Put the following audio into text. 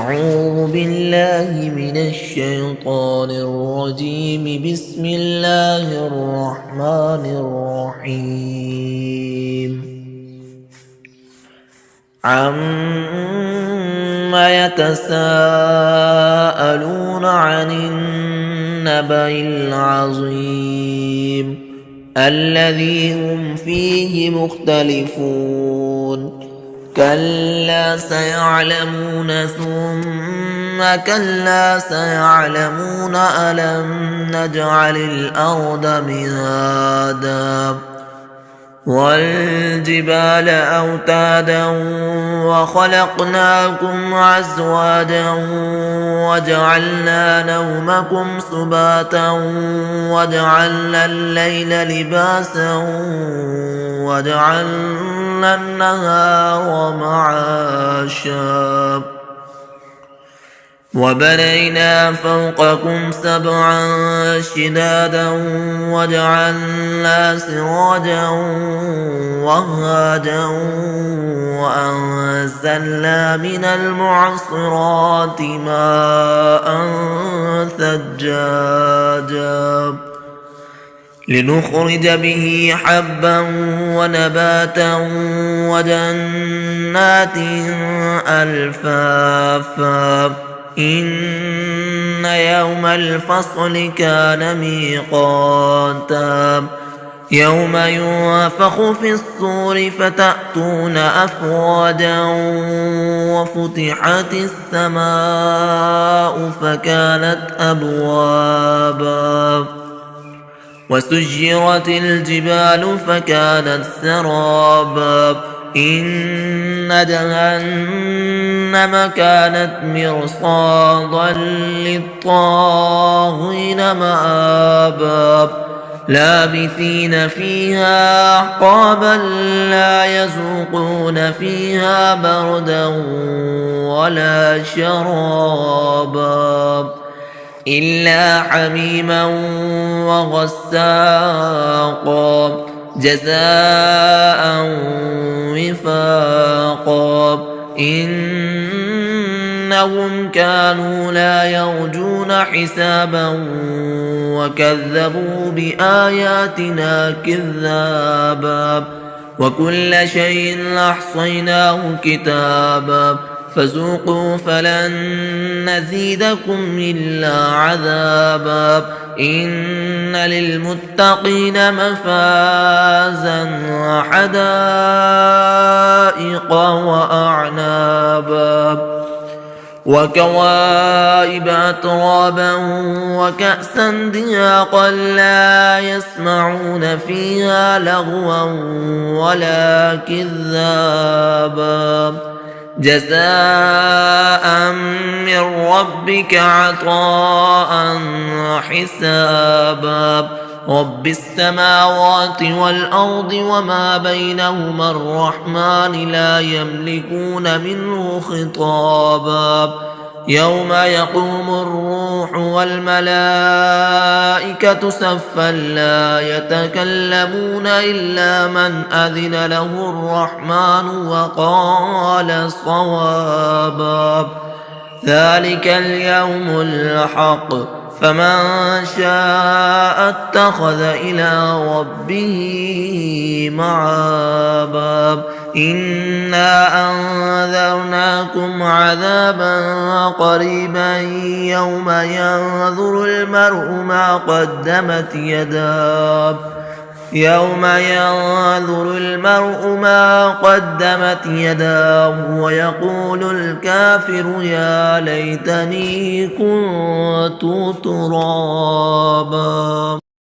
أعوذ بالله من الشيطان الرجيم. بسم الله الرحمن الرحيم. عما يتساءلون عن النبأ العظيم الذي هم فيه مختلفون. كلا سيعلمون ثم كلا سيعلمون ألم نجعل الأرض مهادا والجبال أوتادا وخلقناكم أزواجا وجعلنا نومكم سباتا وجعلنا الليل لباسا وجعلنا النهار معاشا وبنينا فوقكم سبعا شدادا وجعلنا سراجا وهاجا وأنزلنا من المعصرات ماء ثجاجا لنخرج به حبا ونباتا وجنات ألفافا إن يوم الفصل كان ميقاتا يوم ينفخ في الصور فتأتون أفواجا وفتحت السماء فكانت أبوابا وسجرت الجبال فكانت سرابا إن جهنم كانت مرصادا للطاغين مآبا لابثين فيها أحقابا لا يذوقون فيها بردا ولا شرابا إلا حميما وغساقا جزاء وفاقا إنهم كانوا لا يرجون حسابا وكذبوا بآياتنا كذابا وكل شيء أحصيناه كتابا فذوقوا فلن نزيدكم إلا عذابا إن للمتقين مفازا حدائق وأعنابا وكواعب أترابا وكأسا دهاقا لا يسمعون فيها لغوا ولا كذابا جزاء من ربك عطاء حسابا رب السماوات والأرض وما بينهما الرحمن لا يملكون منه خطابا يوم يقوم الروح والملائكة صفا لا يتكلمون إلا من أذن له الرحمن وقال صوابا ذلك اليوم الحق فمن شاء اتخذ إلى ربه مآبا إنا أنذرناكم عذابا قريبا يوم ينظر المرء ما قدمت يداه ويقول الكافر يا ليتني كنت ترابا.